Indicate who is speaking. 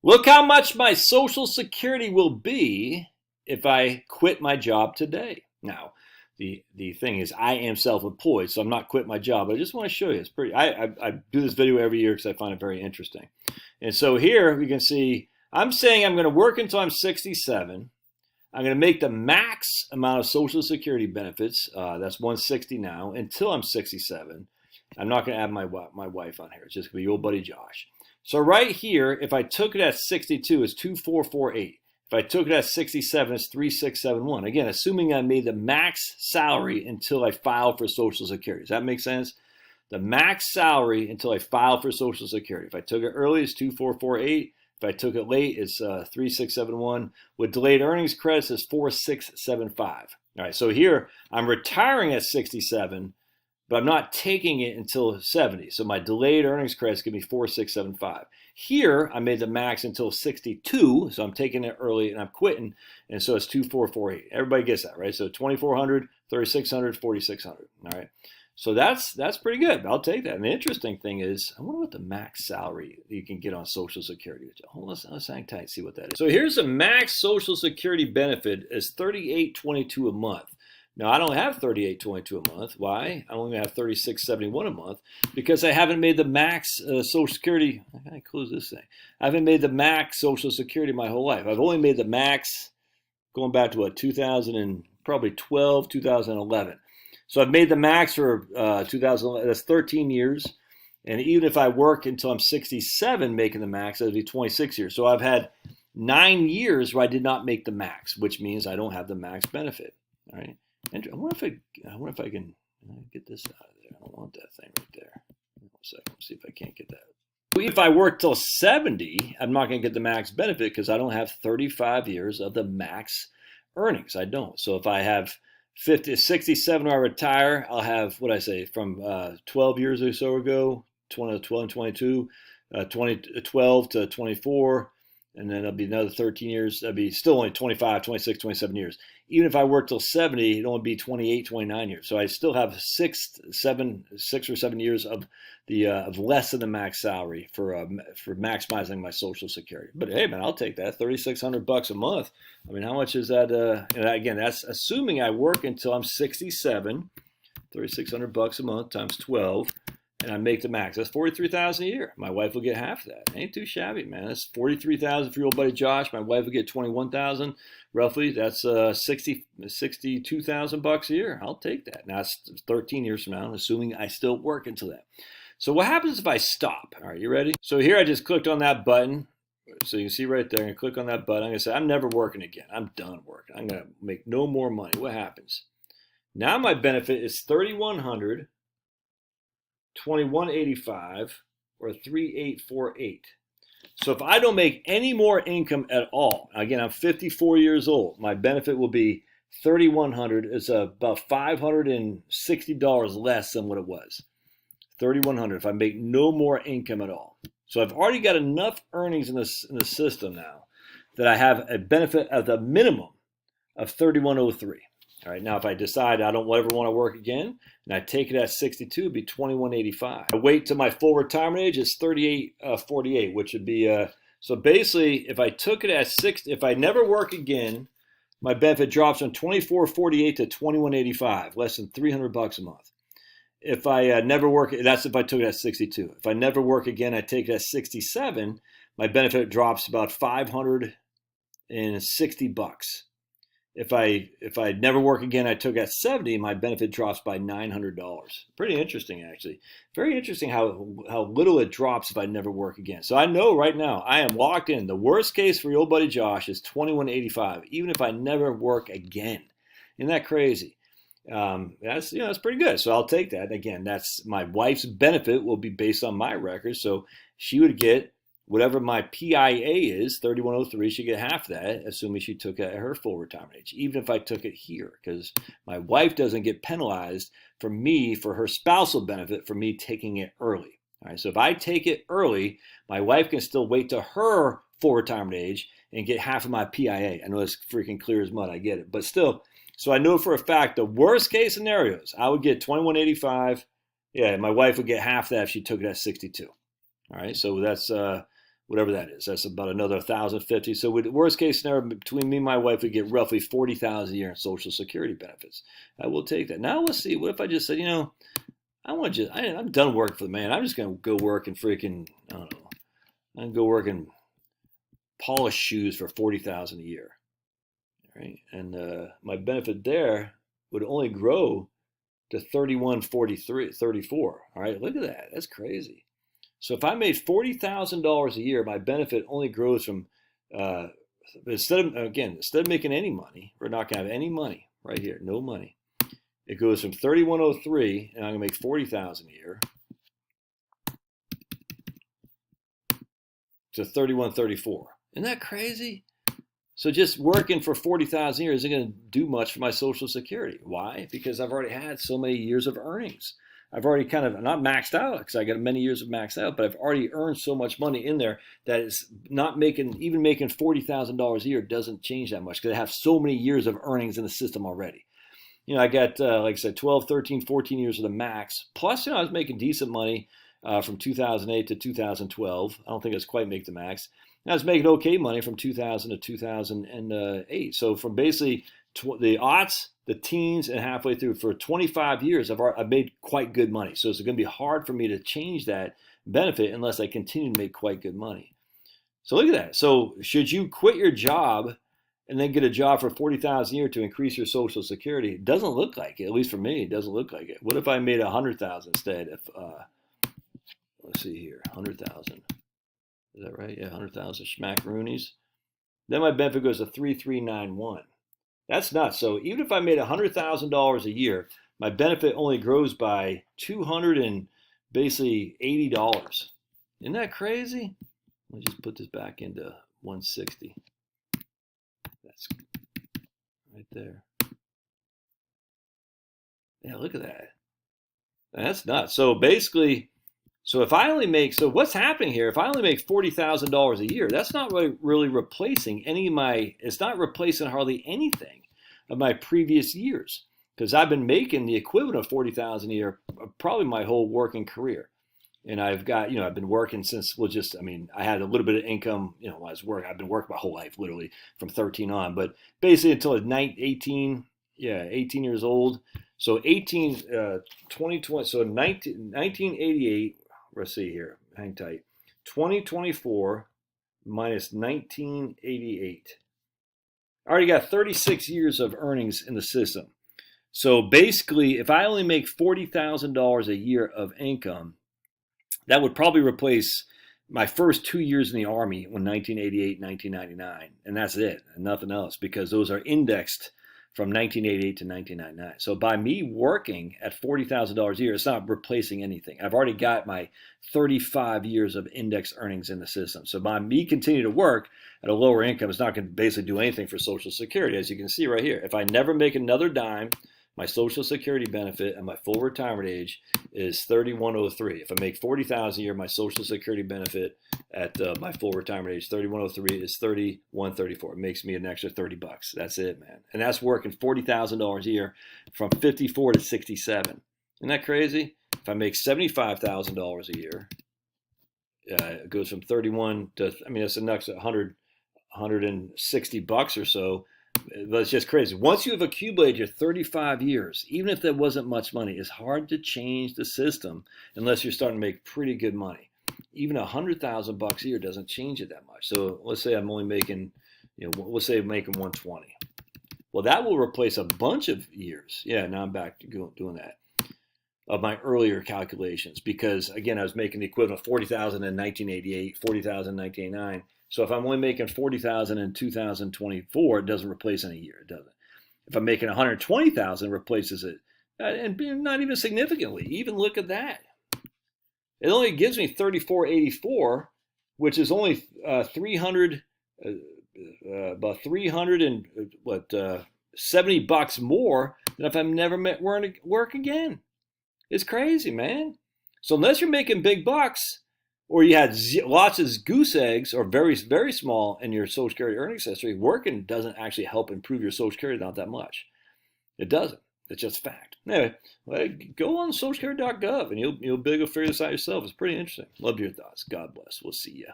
Speaker 1: Look how much my Social Security will be if I quit my job today. Now, the thing is, I am self-employed, so I'm not quitting my job. I just want to show you. It's pretty. I do this video every year because I find it very interesting. And so here we can see I'm saying I'm going to work until I'm 67. I'm going to make the max amount of Social Security benefits. That's 160 now until I'm 67. I'm not going to add my wife on here. It's just going to be your old buddy Josh. So right here, if I took it at 62, it's 2448. If I took it at 67, it's 3671. Again, assuming I made the max salary until I filed for Social Security. Does that make sense? The max salary until I filed for Social Security. If I took it early, it's 2448. If I took it late, it's 3671. With delayed earnings credits, it's 4675. All right, so here I'm retiring at 67, but I'm not taking it until 70. So my delayed earnings credits give me 4675. Here, I made the max until 62, so I'm taking it early and I'm quitting, and so it's 2448. Everybody gets that, right? So 2400, 3600, 4600. All right. So that's pretty good. I'll take that. And the interesting thing is, I wonder what the max salary you can get on Social Security is. Hold on, let's hang tight and see what that is. So here's the max Social Security benefit is $38.22 a month. Now I don't have $38.22 a month. Why? I only have $36.71 a month because I haven't made the max Social Security. I gotta close this thing. I haven't made the max Social Security my whole life. I've only made the max going back to what 2000 and probably 12, 2011. So I've made the max for 2011. That's 13 years. And even if I work until I'm 67 making the max, that'd be 26 years. So I've had 9 years where I did not make the max, which means I don't have the max benefit. All right. And I wonder if I can get this out of there. I don't want that thing right there. One second. See if I can't get that. If I work till 70, I'm not going to get the max benefit because I don't have 35 years of the max earnings. I don't. So if I have 67 when I retire, I'll have what I say from 12 years or so ago, 12 and 22, 12 to 24, and then it'll be another 13 years. That'd be still only 25, 26, 27 years. Even if I work till 70, it'd only be 28, 29 years. So I still have 6 or 7 years of the of less than the max salary for maximizing my Social Security. But hey, man, I'll take that. $3,600 a month. I mean, how much is that? And again, that's assuming I work until I'm 67. $3,600 a month times 12. And I make the max. That's $43,000 a year. My wife will get half of that. Ain't too shabby, man. That's $43,000 for your old buddy Josh. My wife will get $21,000 roughly. That's $62,000 a year. I'll take that. Now it's 13 years from now, assuming I still work until that. So what happens if I stop? All right, you ready? So here I just clicked on that button. So you can see right there. I'm gonna click on that button. I'm gonna say I'm never working again. I'm done working. I'm gonna make no more money. What happens? Now my benefit is $3,100. 2185 or 3848. So if I don't make any more income at all, again, I'm 54 years old, my benefit will be 3100. It's about $560 less than what it was. 3100 if I make no more income at all. So I've already got enough earnings in the system now that I have a benefit of the minimum of 3103. All right, now if I decide I don't ever want to work again, and I take it at 62, it'd be 2185. I wait till my full retirement age, it's 3848, which would be so basically if I took it at 60, if I never work again, my benefit drops from 2448 to 2185, less than $300 a month. If I never work, that's if I took it at 62. If I never work again, I take it at 67, my benefit drops about $560. If I never work again, I took at 70, my benefit drops by $900. Pretty interesting, actually. Very interesting how little it drops if I never work again. So I know right now I am locked in. The worst case for your old buddy Josh is 2185, even if I never work again. Isn't that crazy? That's pretty good. So I'll take that. Again, that's my wife's benefit will be based on my record. So she would get whatever my PIA is, 3103, she'd get half of that, assuming she took it at her full retirement age, even if I took it here, because my wife doesn't get penalized for her spousal benefit for me taking it early. All right, so if I take it early, my wife can still wait to her full retirement age and get half of my PIA. I know it's freaking clear as mud, I get it, but still, so I know for a fact the worst case scenarios, I would get 2185. Yeah, my wife would get half that if she took it at 62. All right, so that's whatever that is. That's about another 1,050. So with worst case scenario, between me and my wife, we get roughly 40,000 a year in Social Security benefits. I will take that. Now let's see. What if I just said, I'm done working for the man. I'm just gonna go work in freaking, I don't know. I'm gonna go work in polish shoes for 40,000 a year, right? And my benefit there would only grow to 31.34. All right, look at that. That's crazy. So if I made $40,000 a year, my benefit only grows from instead of making any money, we're not gonna have any money right here, no money. It goes from 3103, and I'm gonna make 40,000 a year, to 3134. Isn't that crazy? So just working for 40,000 a year isn't going to do much for my Social Security. Why? Because I've already had so many years of earnings. I've already kind of not maxed out because I got many years of maxed out, but I've already earned so much money in there that it's not making $40,000 a year doesn't change that much because I have so many years of earnings in the system already. I got, like I said, 12, 13, 14 years of the max. Plus, I was making decent money from 2008 to 2012. I don't think it's quite make the max. And I was making okay money from 2000 to 2008. So from basically the aughts, the teens, and halfway through for 25 years, I've made quite good money. So it's going to be hard for me to change that benefit unless I continue to make quite good money. So look at that. So should you quit your job and then get a job for 40,000 a year to increase your Social Security? It doesn't look like it. At least for me, it doesn't look like it. What if I made 100,000 instead? Let's see here, 100,000. Is that right? Yeah, 100,000 schmackaroonies. Then my benefit goes to 3,391. That's nuts. So even if I made $100,000 a year, my benefit only grows by $280. Isn't that crazy? Let me just put this back into 160. That's right there. Yeah, look at that. That's nuts. So basically, if I only make, so what's happening here? If I only make $40,000 a year, that's not really replacing it's not replacing hardly anything of my previous years because I've been making the equivalent of $40,000 a year probably my whole working career. And I've got, I've been working since, I had a little bit of income, when I was working. I've been working my whole life, literally from 13 on, but basically until 18 years old. So 2020, so 1988, let's see here, hang tight. 2024 minus 1988. I already got 36 years of earnings in the system. So basically, if I only make $40,000 a year of income, that would probably replace my first 2 years in the Army in 1988, 1999. And that's it, and nothing else, because those are indexed from 1988 to 1999. So by me working at $40,000 a year, it's not replacing anything. I've already got my 35 years of index earnings in the system. So by me continue to work at a lower income, it's not going to basically do anything for Social Security. As you can see right here, if I never make another dime, my Social Security benefit at my full retirement age is 3103. If I make 40,000 a year, my Social Security benefit at my full retirement age, 3103, is 3134. It makes me an extra $30. That's it, man. And that's working $40,000 a year from 54 to 67. Isn't that crazy? If I make $75,000 a year, it goes from 31 to, that's the next $160 or so. That's just crazy. Once you have accumulated your 35 years, even if that wasn't much money, it's hard to change the system unless you're starting to make pretty good money. Even $100,000 a year doesn't change it that much. So let's say I'm only making, let's say I'm making 120. Well, that will replace a bunch of years. Yeah, now I'm back to doing that of my earlier calculations because again, I was making the equivalent of 40,000 in 1988, 40,000 in 1989. So if I'm only making 40,000 in 2024, it doesn't replace any year. It doesn't. If I'm making 120,000, it replaces it, and not even significantly. Even look at that. It only gives me 3484, which is only 300, about 370 bucks more than if I'm never work again. It's crazy, man. So unless you're making big bucks, or you had lots of goose eggs or very, very small in your Social Security earnings history, working doesn't actually help improve your Social Security not that much. It doesn't. It's just fact. Anyway, go on socialsecurity.gov and you'll be able to figure this out yourself. It's pretty interesting. Love your thoughts. God bless. We'll see ya.